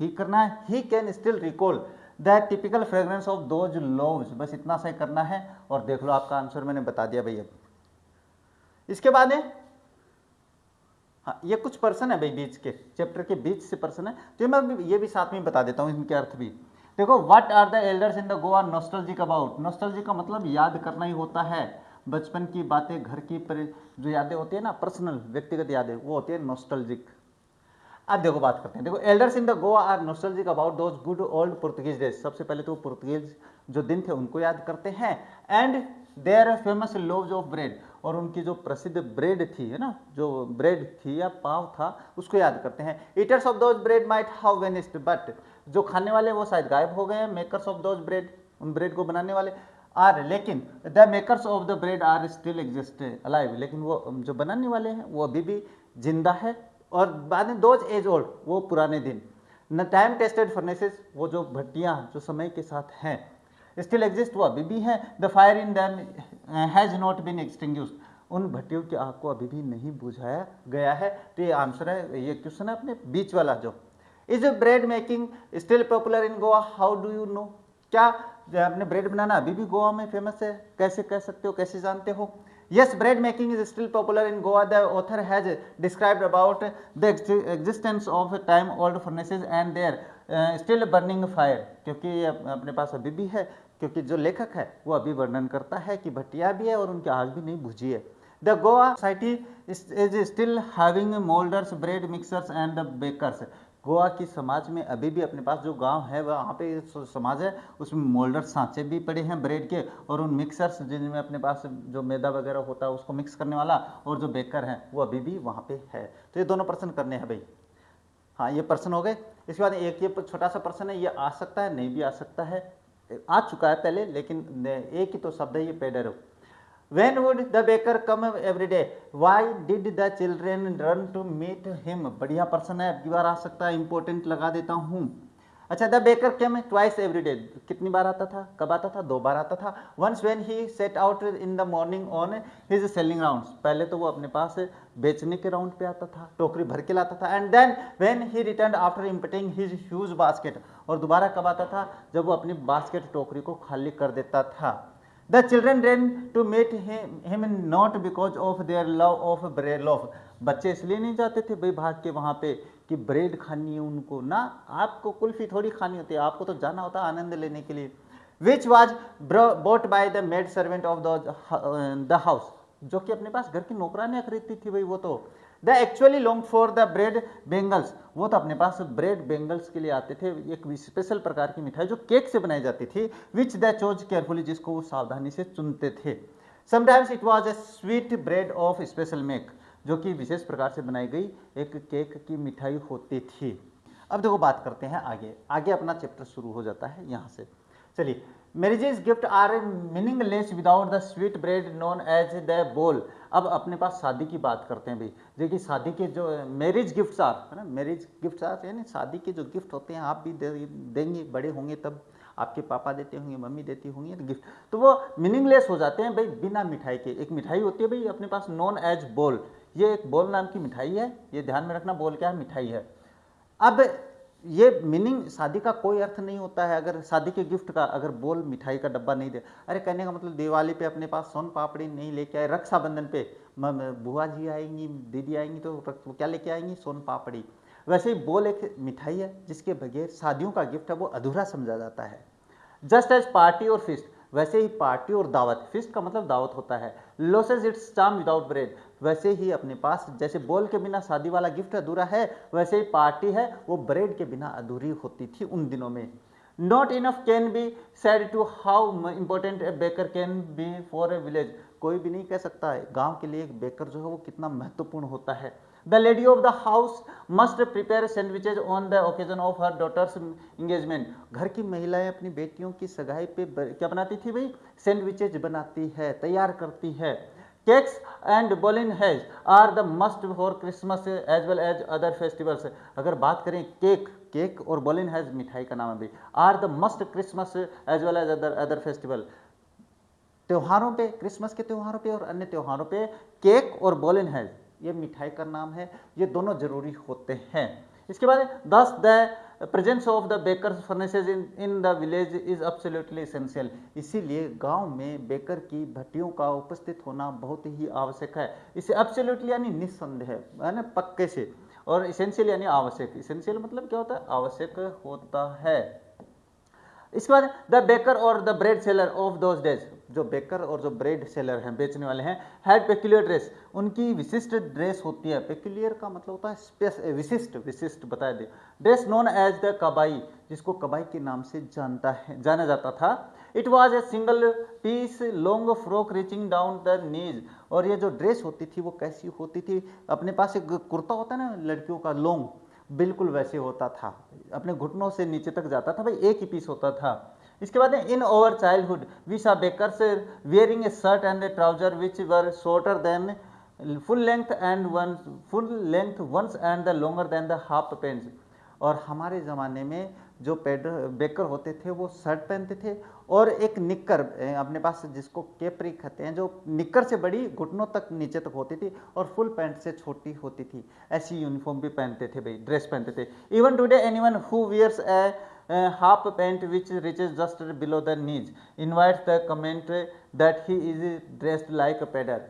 ही करना है। He can still recall the typical fragrance of those loaves, बस इतना सा करना है, और देख लो आपका आंसर मैंने बता दिया भाई। अब इसके बाद है, हाँ ये कुछ पर्सन है भाई, बीच के चैप्टर के बीच से पर्सन है, तो मैं ये भी साथ में बता देता हूँ इनके अर्थ भी। देखो, what are the elders in the Goa nostalgic about, nostalgic का मतलब याद करना ही होता है, बचपन की बातें, घर की जो यादें होती है ना, पर्सनल व्यक्तिगत यादें, वो होती है नॉस्टैल्जिक। अब देखो बात करते हैं, देखो elders in the Goa are nostalgic about those good old Portuguese days, सबसे पहले तो पुर्तगीज जो दिन थे उनको याद करते हैं। And their famous loaves of bread, और उनकी जो प्रसिद्ध ब्रेड थी, है ना, जो ब्रेड थी या पाव था, उसको याद करते हैं। Eaters of those bread might how vanished, but जो खाने वाले वो शायद गायब हो गए हैं। मेकर्स ऑफ दोज ब्रेड, उन ब्रेड को बनाने वाले, आर, लेकिन the makers of the bread are still exist alive, लेकिन वो जो बनाने वाले हैं वो अभी भी जिंदा है। और बाद में दोज एज ओल्ड, वो पुराने दिन। न टाइम टेस्टेड फर्नेसेस, वो जो भट्टियाँ जो समय के साथ हैं, स्टिल एग्जिस्ट, वो अभी भी हैं। The fire in them has not been extinguished, उन भट्टियों की आग को अभी भी नहीं बुझाया गया है। तो ये आंसर है, ये क्वेश्चन है अपने बीच वाला जो। Is bread making still popular in Goa, how do you know, क्या अपने ब्रेड बनाना अभी भी गोवा में फेमस है, कैसे कह सकते हो, कैसे जानते हो। Yes, bread making is still popular in Goa, the author has described about the existence of time old furnaces and there still burning fire, क्योंकि अपने पास अभी भी है, क्योंकि जो लेखक है वो अभी वर्णन करता है कि भट्टियाँ भी है और उनकी आग भी नहीं बुझी है। The Goa society is still having moulders, bread mixers and bakers, Goa की समाज में अभी भी अपने पास जो गांव है वहाँ पे समाज है, उसमें मोल्डर सांचे भी पड़े हैं ब्रेड के, और उन मिक्सर्स जिनमें अपने पास जो मैदा वगैरह होता है उसको मिक्स करने वाला, और जो बेकर हैं वो अभी भी वहाँ पे है। तो ये दोनों पर्सन करने हैं भाई। हाँ, ये पर्सन हो गए। इसके बाद एक ये छोटा सा पर्सन है, ये आ सकता है, नहीं भी आ सकता है, आ चुका है पहले, लेकिन एक ही तो शब्द है ये, पेडरो। When would the baker come every day? Why did the children run to meet him? बढ़िया पर्सन है, अगली बार आ सकता है, इंपॉर्टेंट लगा देता हूँ। अच्छा, the baker came twice every day, कितनी बार आता था, कब आता था, 2 बार आता था। Once when he set out in the morning on his selling rounds, पहले तो वो अपने पास बेचने के राउंड पे आता था, टोकरी भर के लाता था। And then when he return after emptying his huge basket, और दोबारा कब आता था, जब वो अपनी बास्केट टोकरी को खाली कर देता था। The children ran to meet him not because of their love of bread loaf, बच्चे इसलिए नहीं जाते थे भाई भाग के वहाँ पे कि ब्रेड खानी है उनको ना, आपको कुल्फी थोड़ी खानी होती है, आपको तो जाना होता है आनंद लेने के लिए। Which was bought by the maid servant of the house, जो कि अपने पास घर की नौकरानियाँ खरीदती थी भाई वो तो। The actually long for the bread bangles, वो तो अपने पास ब्रेड बेंगल्स के लिए आते थे, एक स्पेशल प्रकार की मिठाई जो केक से बनाई जाती थी, विच द चोज केयरफुली, जिसको वो सावधानी से चुनते थे। Sometimes it was A sweet bread of special make, जो कि विशेष प्रकार से बनाई गई एक केक की मिठाई होती थी। अब देखो बात करते हैं आगे, आगे अपना चैप्टर शुरू हो जाता है यहाँ से। चलिए, marriages gift are meaningless without the sweet bread known as the bol. अब अपने पास शादी की बात करते हैं भाई, देखिए शादी के जो मैरिज गिफ्ट्स आर है ना, मैरिज गिफ्ट्स आर यानी शादी के जो गिफ्ट होते हैं, आप भी देंगे, बड़े होंगे तब आपके पापा देते होंगे, मम्मी देती होंगी गिफ्ट, तो वो मीनिंगलेस हो जाते हैं भाई बिना मिठाई के। एक मिठाई होती है भाई अपने पास नॉन एज बोल, ये एक बोल नाम की मिठाई है, ये ध्यान में रखना, बोल क्या है, मिठाई है। अब ये मीनिंग शादी का कोई अर्थ नहीं होता है अगर शादी के गिफ्ट का अगर बोल मिठाई का डब्बा नहीं दे। अरे कहने का मतलब दिवाली पे अपने पास सोन पापड़ी नहीं लेके आए, रक्षाबंधन पे बुआ जी आएंगी, दीदी आएंगी तो क्या लेके आएंगी, सोन पापड़ी। वैसे ही बोल एक मिठाई है जिसके बगैर शादियों का गिफ्ट है वो अधूरा समझा जाता है। जस्ट एज पार्टी और फिस्ट, वैसे ही पार्टी और दावत, फिस्ट का मतलब दावत होता है, losses it's charm without bread, वैसे ही अपने पास जैसे बोल के बिना शादी वाला गिफ्ट अधूरा है, वैसे ही पार्टी है वो ब्रेड के बिना अधूरी होती थी उन दिनों में। Not enough can be said to how important a baker can be for a village, कोई भी नहीं कह सकता है गांव के लिए एक बेकर जो है वो कितना महत्वपूर्ण होता है। The lady of the house must prepare sandwiches on the occasion of her daughter's engagement, घर की महिलाएं अपनी बेटियों की सगाई पे क्या बनाती थी भाई, सैंडविचेज बनाती है, तैयार करती है। केक्स एंड बॉलिनहेज are the must for Christmas as well as other festivals, अगर बात करें केक और बॉलिनहेज मिठाई का नाम है भाई, are the must Christmas as well as other festival, त्योहारों पे, क्रिसमस के त्योहारों पे और अन्य त्योहारों पे केक और बॉलिनहेज ये मिठाई का नाम है, ये दोनों जरूरी होते हैं। इसके बाद दस the presence of the bakers furnaces in the village is absolutely essential, इसीलिए गांव में बेकर की भट्टियों का उपस्थित होना बहुत ही आवश्यक है। इसे एब्सोल्युटली यानी निस्संदेह है ना, पक्के से, और एसेंशियल यानी आवश्यक, एसेंशियल मतलब क्या होता है, आवश्यक होता है। इसके बाद द बेकर और the bread seller of those days, जो बेकर और जो ब्रेड सेलर हैं, बेचने वाले हैं, हैड पेक्यूलियर ड्रेस, उनकी विशिष्ट ड्रेस होती है, पेक्यूलियर का मतलब होता है स्पेस, विशिष्ट बता दे, dress known as the kabai, जिसको कबाई के नाम से जाना जाता था। It was a single piece long frock reaching down the knees, और ये जो ड्रेस होती थी वो कैसी होती थी, अपने पास एक कुर्ता होता है ना लड़कियों का लॉन्ग, बिल्कुल वैसे होता था, अपने घुटनों से नीचे तक जाता था भाई, एक ही पीस होता था। इसके बाद in our childhood we saw bakers wearing a shirt and a trouser which were shorter than full length ones and the longer than the half pants, और हमारे ज़माने में जो बेकर होते थे वो शर्ट पहनते थे और एक निक्कर अपने पास जिसको केपरी कहते हैं, जो निक्कर से बड़ी घुटनों तक नीचे तक होती थी और फुल पैंट से छोटी होती थी, ऐसी यूनिफॉर्म भी पहनते थे भाई, ड्रेस पहनते थे। Even today anyone who wears a half pant which reaches just below the knees invites the comment that he is dressed like a pader,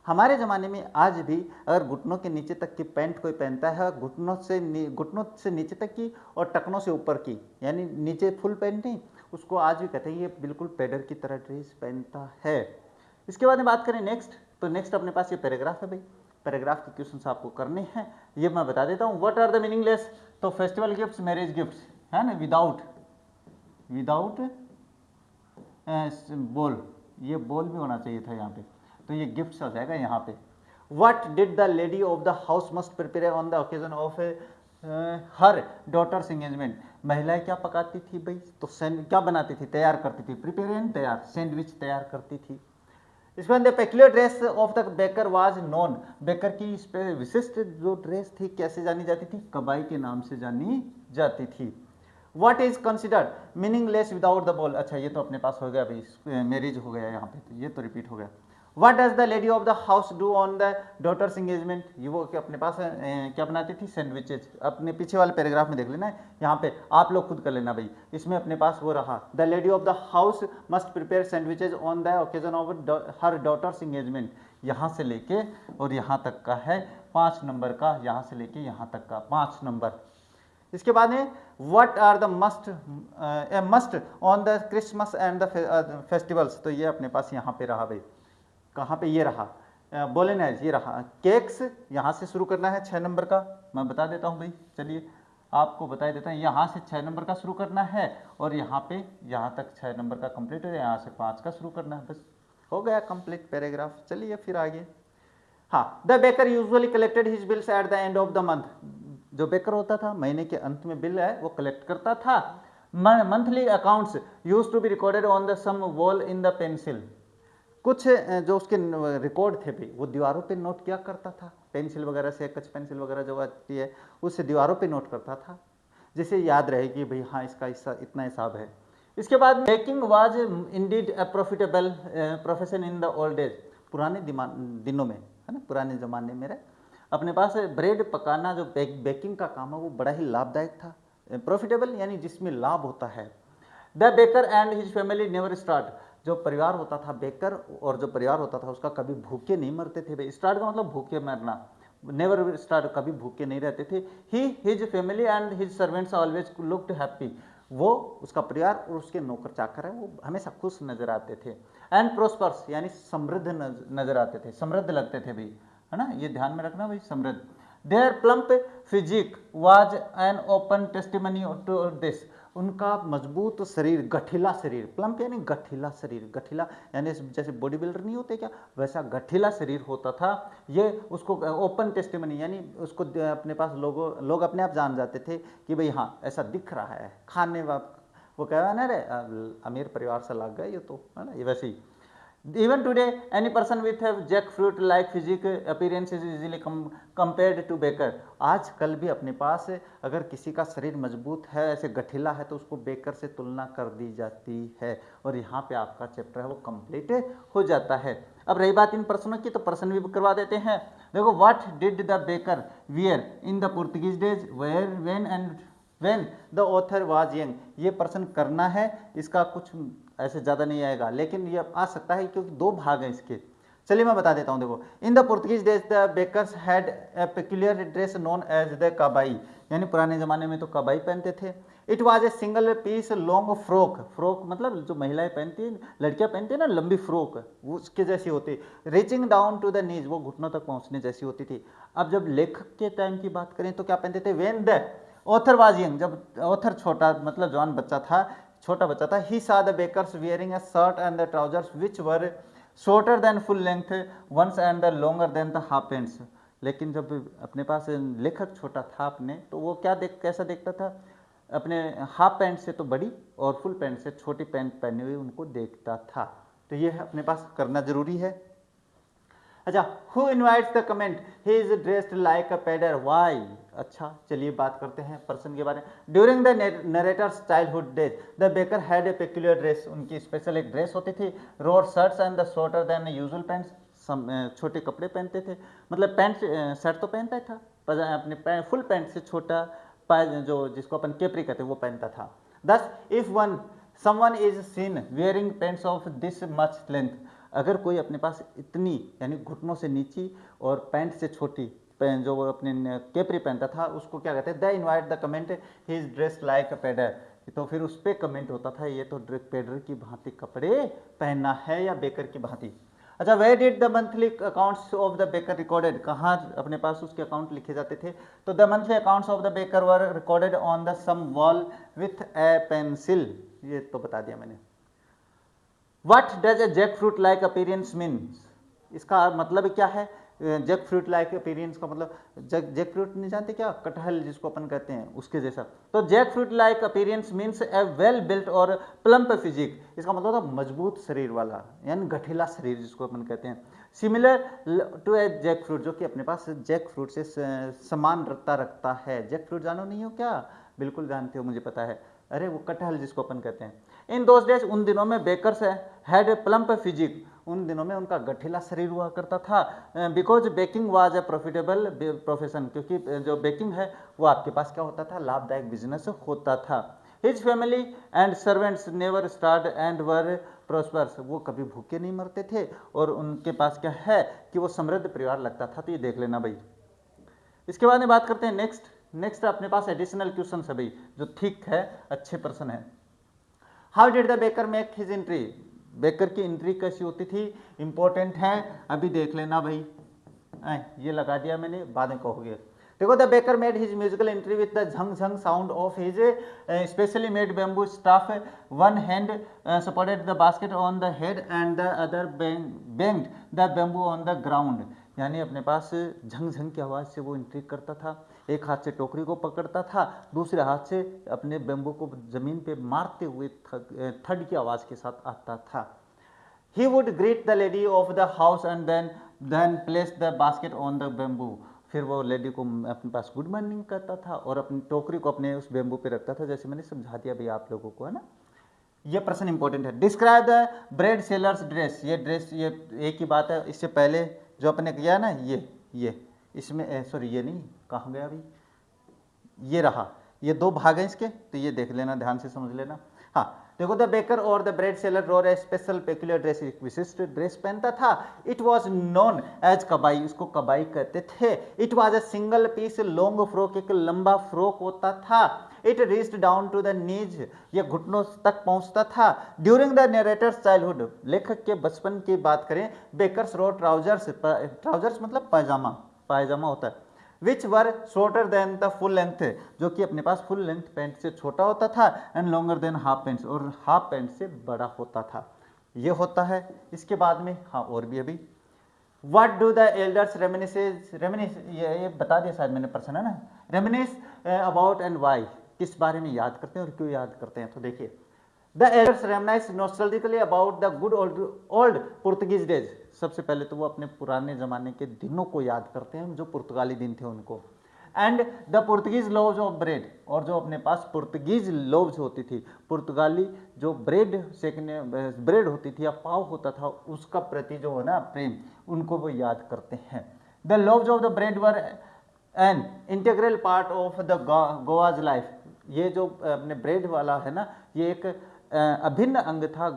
हमारे ज़माने में आज भी अगर घुटनों के नीचे तक की पैंट कोई पहनता है, घुटनों से नीचे तक की और टखनों से ऊपर की, यानी नीचे फुल पैंट नहीं, उसको आज भी कहते हैं ये बिल्कुल पेडर की तरह ड्रेस पहनता है। इसके बाद में बात करें नेक्स्ट, तो नेक्स्ट अपने पास ये पैराग्राफ है भाई, पैराग्राफ के क्वेश्चन आपको करने हैं, ये मैं बता देता हूँ। व्हाट आर द मीनिंगलेस, तो फेस्टिवल गिफ्ट्स, मैरिज गिफ्ट्स है ना, विदाउट बोल, ये बोल भी होना चाहिए था यहाँ पे, तो ये गिफ्ट्स आ जाएगा यहाँ पे। What did the lady of the house must prepare on the occasion of her daughter's engagement, महिलाएं क्या पकाती थी भाई, तो क्या बनाती थी, तैयार करती थी, प्रिपेयर एंड तैयार, सैंडविच तैयार करती थी। इसमें the peculiar dress of the baker was known, baker की विशिष्ट जो ड्रेस थी कैसे जानी जाती थी, कबाई के नाम से जानी जाती थी। What is considered meaningless without the ball, अच्छा ये तो अपने पास हो गया भाई, मैरिज हो गया यहाँ पे, तो ये तो रिपीट हो गया। What does the lady of the house do on the daughter's engagement, ये वो कि अपने पास क्या बनाती थी, सैंडविचेज, अपने पीछे वाले पैराग्राफ में देख लेना, यहाँ पे आप लोग खुद कर लेना भाई, इसमें अपने पास वो रहा, the lady of the house must prepare sandwiches on the occasion of her daughter's engagement, यहाँ से लेके और यहाँ तक का है 5 नंबर का, यहाँ से लेके यहाँ तक का 5 नंबर। इसके बाद में what are the must on the Christmas and the festivals, तो ये अपने पास यहाँ पे रहा भाई, कहाँ पे ये रहा, बोलेनाइज ये रहा, केक्स यहाँ से शुरू करना है 6 नंबर का, मैं बता देता हूँ भाई, चलिए आपको बता देता हूँ, यहाँ से 6 नंबर का शुरू करना है और यहाँ पे यहाँ तक 6 नंबर का कंप्लीट है, यहाँ से 5 का शुरू करना है, बस हो गया कंप्लीट पैराग्राफ। चलिए फिर आगे, हाँ, the baker usually collected his bills at the end of the month, जो बेकर होता था महीने के अंत में बिल है वो कलेक्ट करता था। Monthly accounts used to be recorded on the some wall in the pencil. कुछ जो उसके रिकॉर्ड थे भाई वो दीवारों पे नोट किया करता था, पेंसिल वगैरह से, कच पेंसिल वगैरह जो आती है उससे दीवारों पे नोट करता था, जिसे याद रहे कि भाई हाँ इसका इतना हिसाब है। इसके बाद baking was indeed a profitable profession in the old age. पुराने दिनों में, है ना, पुराने ज़माने में अपने पास ब्रेड पकाना जो बेकिंग का काम है वो बड़ा ही लाभदायक था। प्रॉफिटेबल यानी जिसमें लाभ होता है। The baker and his family never start. जो परिवार होता था बेकर और जो परिवार होता था उसका कभी भूखे नहीं मरते थे भाई। स्टार्ट का मतलब भूखे मरना, नेवर स्टार्ट, कभी भूखे नहीं रहते थे। He his family and his servants always looked happy. वो, उसका परिवार और उसके नौकर चाकर है वो हमेशा खुश नजर आते थे। एंड प्रोस्पर्स यानी समृद्ध नजर आते थे, समृद्ध लगते थे भाई, है ना, ये ध्यान में रखना भाई, समृद्ध। Their plump physique was an open testimony to this. उनका मजबूत शरीर, गठीला शरीर, प्लम्प यानी गठीला शरीर, गठीला यानी जैसे बॉडी बिल्डर नहीं होते क्या, वैसा गठीला शरीर होता था। ये उसको ओपन टेस्टिमनी यानी उसको अपने पास लोग अपने आप जान जाते थे कि भाई हाँ ऐसा दिख रहा है, खाने वो कह रहा ना रे अमीर परिवार से लग गए ये तो, है ना, ये वैसे ही। Even today, any person with a jackfruit-like physique appearance is easily compared to baker. आज कल भी अपने पास अगर किसी का शरीर मजबूत है, ऐसे गठीला है, तो उसको बेकर से तुलना कर दी जाती है। और यहाँ पे आपका चैप्टर है वो कंप्लीट हो जाता है। अब रही बात इन प्रश्नों की, तो प्रश्न भी करवा देते हैं। देखो, what did the baker wear in the Portuguese days, where, when and when the author was young. ये प्रश्न करना है, इसका कुछ ऐसे ज़्यादा नहीं आएगा, लेकिन ये आ सकता है क्योंकि दो भाग हैं इसके। चलिए मैं बता देता हूँ। देखो, in the Portuguese days the bakers had a peculiar dress known as the kabai, यानी पुराने ज़माने में तो कबाई पहनते थे। It was a single piece long frock, frock मतलब जो महिलाएं पहनती हैं, लड़कियां पहनती हैं ना, लंबी फ्रॉक, वो उसके जैसी होती, reaching down to the knees, वो घुटनों तक पहुंचने जैसी होती थी। अब जब लेखक के टाइम की बात करें तो क्या पहनते थे, when the author was young, जब ऑथर छोटा मतलब जवान बच्चा था, छोटा बच्चा था, he saw the bakers wearing a shirt and the trousers which were shorter than full length ones and the longer than the half pants. लेकिन जब अपने पास लेखक छोटा था अपने, तो वो कैसा देखता था, अपने हाफ पैंट से तो बड़ी और फुल पैंट से छोटी पैंट पहने हुए उनको देखता था। तो ये अपने पास करना जरूरी है। अच्छा, who invites the comment he is dressed like a pader, why. अच्छा, चलिए बात करते हैं पर्सन के बारे में। During the narrator's childhood days the baker had a peculiar dress, उनकी स्पेशल एक ड्रेस होती थी। Roar shirts and the shorter than usual pants, छोटे कपड़े पहनते थे, मतलब पैंट शर्ट तो पहनता था, अपने फुल पैंट से छोटा जो जिसको अपन केपरी कहते हैं वो पहनता था। दस if someone is seen wearing pants of this much length, अगर कोई अपने पास इतनी यानी घुटनों से नीची और पैंट से छोटी जो वो अपने केपरी पहनता था, उसको क्या कहते हैं, the invite the comment he is dressed like a pader. तो फिर उस पर कमेंट होता था ये तो पेडर की भांति कपड़े पहनना है या बेकर की भांति। अच्छा, where did the monthly accounts of the baker recorded, कहाँ अपने पास उसके अकाउंट लिखे जाते थे, तो the monthly accounts of the baker were recorded on the some wall with a pencil, ये तो बता दिया मैंने। What does a jackfruit like appearance means? इसका मतलब क्या है, जैक फ्रूट लाइक अपीयरेंस का मतलब, जैक फ्रूट नहीं जानते क्या, कटहल जिसको अपन कहते हैं उसके जैसा। तो jackfruit like appearance means a well built और प्लम्प फिजिक, इसका मतलब था मजबूत शरीर वाला यानी गठीला शरीर जिसको अपन कहते हैं। Similar to a jackfruit, जो कि अपने पास जैक फ्रूट से समान रखता है। जैक फ्रूट जानो नहीं हो क्या, बिल्कुल जानते हो, मुझे पता है, अरे वो कटहल जिसको अपन कहते हैं। इन दोज डेज, उन दिनों में bakers had a plump physique, उन दिनों में उनका गठीला शरीर हुआ करता था। Because baking was a profitable profession, क्योंकि जो बेकिंग है वो आपके पास क्या होता था, लाभदायक बिजनेस होता था। His family and servants never starved and were prospers, वो कभी भूखे नहीं मरते थे और उनके पास क्या है कि वो समृद्ध परिवार लगता था। तो ये देख लेना भाई। इसके बाद में बात करते हैं नेक्स्ट अपने पास एडिशनल क्वेश्चन है भाई, जो ठीक है, अच्छे प्रश्न है। How did the baker make his entry, baker की एंट्री कैसी होती थी, इंपॉर्टेंट है, अभी देख लेना भाई। ये लगा दिया मैंने, बाद में कहोगे। देखो, the baker made his musical entry with the Jhang Jhang sound of his specially made bamboo staff, one hand supported the basket on the head and the other banged the bamboo on the ground. यानी अपने पास झंग झंग की आवाज़ से वो entry करता था। एक हाथ से टोकरी को पकड़ता था, दूसरे हाथ से अपने बेम्बू को ज़मीन पे मारते हुए थड की आवाज़ के साथ आता था। He would greet the lady of the house and then place the basket on the bamboo. फिर वो लेडी को अपने पास गुड मॉर्निंग करता था और अपनी टोकरी को अपने उस बेम्बू पे रखता था, जैसे मैंने समझा दिया भैया आप लोगों को, है ना। ये प्रश्न इंपॉर्टेंट है। Describe the bread sellers dress. ये ड्रेस, ये एक ही बात है, इससे पहले जो अपने किया ना, ये इसमें सॉरी ये नहीं, कहाँ गया अभी, ये रहा, ये दो भाग हैं इसके, तो ये देख लेना, ध्यान से समझ लेना। हाँ देखो, द बेकर और the bread seller wore a special peculiar dress, एक विशिष्ट ड्रेस पहनता था। It was known as kabai, उसको कबाई कहते थे। It was a single piece long frock, एक लंबा फ्रॉक होता था। It reached down to the knees, ये घुटनों तक पहुंचता था। ड्यूरिंग द नरेटर्स चाइल्डहुड, लेखक के बचपन की बात करें, बेकर्स रोर ट्राउजर्स, ट्राउजर्स मतलब पायजामा, पायजामा होता है, which were shorter than the full length, जो कि अपने पास फुल लेंथ पैंट से छोटा होता था, and longer than half pants, और हाफ पैंट से बड़ा होता था। ये होता है। इसके बाद में हाँ और भी अभी, what do the elders reminisce, reminisce ये बता दिया शायद मैंने, प्रश्न है ना, रेमिनिस अबाउट एंड वाई, किस बारे में याद करते हैं और क्यों याद करते हैं। तो देखिए, the elders reminisce nostalgically about the good old Portuguese days, सबसे पहले तो वो अपने पुराने ज़माने के दिनों को याद करते हैं, जो पुर्तगाली दिन थे उनको। And the Portuguese loaves of bread, और जो अपने पास पुर्तगीज लोव्स होती थी, पुर्तगाली जो ब्रेड सेकने, ब्रेड होती थी या पाव होता था, उसका प्रति जो है ना प्रेम, उनको वो याद करते हैं। The loaves of the bread were an integral part of the Goa's life, ये जो अपने ब्रेड वाला है ना, ये एक अभिन्न अंग था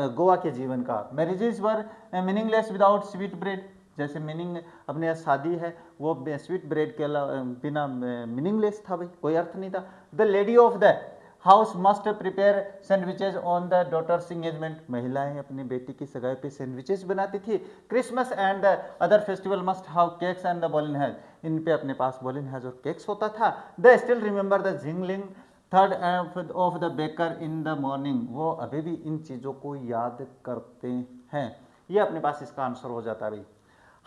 गोवा के जीवन का। मैरिजेस वर मीनिंगलेस विदाउट स्वीट ब्रेड, जैसे मीनिंग अपने शादी है वो स्वीट ब्रेड के बिना मीनिंगलेस था भाई, कोई अर्थ नहीं था। The lady of the house must prepare sandwiches on the daughter's engagement, महिलाएं अपनी बेटी की सगाई पे सैंडविचेस बनाती थी। Christmas and the other festival must have cakes and the बॉलिन हैज, इन पे अपने पास बॉलिन हैज और केक्स होता था। The still remember the jingling third of the baker in the morning, वो अभी भी इन चीज़ों को याद करते हैं। ये अपने पास इसका आंसर हो जाता है भाई।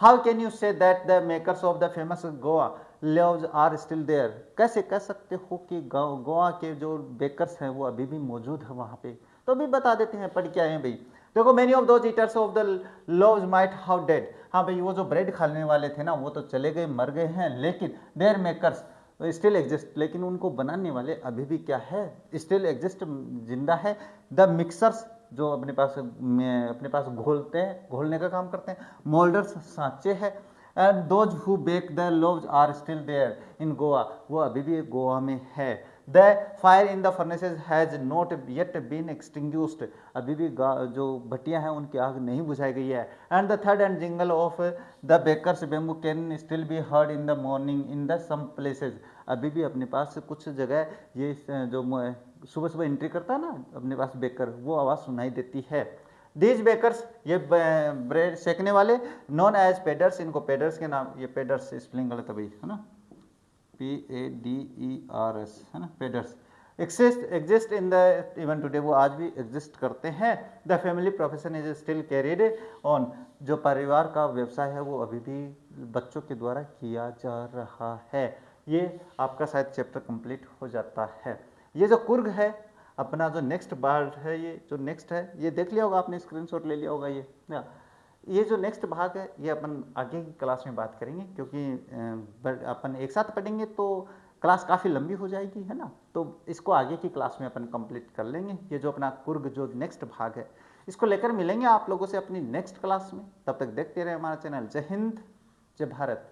How can you say that the makers of the famous Goa loaves are still there, कैसे कह सकते हो कि गोवा के जो बेकर्स हैं वो अभी भी मौजूद है वहाँ पे। तो अभी बता देते हैं, पढ़ के आए हैं भाई। देखो, many of those eaters of the loaves might how dead, हाँ भाई वो जो ब्रेड खाने वाले थे ना वो तो चले गए, मर गए हैं, लेकिन देयर मेकर्स स्टिल एग्जिस्ट, लेकिन उनको बनाने वाले अभी भी क्या है, स्टिल एग्जिस्ट, जिंदा है। द मिक्सर्स, जो अपने पास घोलते हैं, घोलने का काम करते हैं। मोल्डर्स, सांचे हैं। And those who bake the loaves are still there in Goa, वो अभी भी गोवा में है। The fire in the furnaces has not yet been extinguished, अभी भी जो भट्टियां हैं उनकी आग नहीं बुझाई गई है। And the third and jingle of the bakers bamboo can still be heard in the morning in the some places, अभी भी अपने पास कुछ जगह ये जो सुबह सुबह एंट्री करता है ना अपने पास बेकर, वो आवाज़ सुनाई देती है। दीज बेकर्स, ये ब्रेड सेकने वाले, नॉन एज पेडर्स, इनको पेडर्स के नाम, ये पेडर्स स्पेलिंग गलत है भाई, है ना, PADERS, है ना, paders, exist in the even today, वो आज भी एग्जिस्ट करते हैं। The family profession is still carried on, जो परिवार का व्यवसाय है वो अभी भी बच्चों के द्वारा किया जा रहा है। ये आपका शायद चैप्टर कंप्लीट हो जाता है। ये जो कुर्ग है अपना जो नेक्स्ट पार्ट है, ये जो नेक्स्ट है ये देख लिया होगा आपने, स्क्रीनशॉट ले लिया होगा। ये जो नेक्स्ट भाग है ये अपन आगे की क्लास में बात करेंगे, क्योंकि अपन एक साथ पढ़ेंगे तो क्लास काफ़ी लंबी हो जाएगी, है ना, तो इसको आगे की क्लास में अपन कंप्लीट कर लेंगे। ये जो अपना कुर्ग जो नेक्स्ट भाग है इसको लेकर मिलेंगे आप लोगों से अपनी नेक्स्ट क्लास में। तब तक देखते रहे हमारा चैनल। जय हिंद, जय भारत।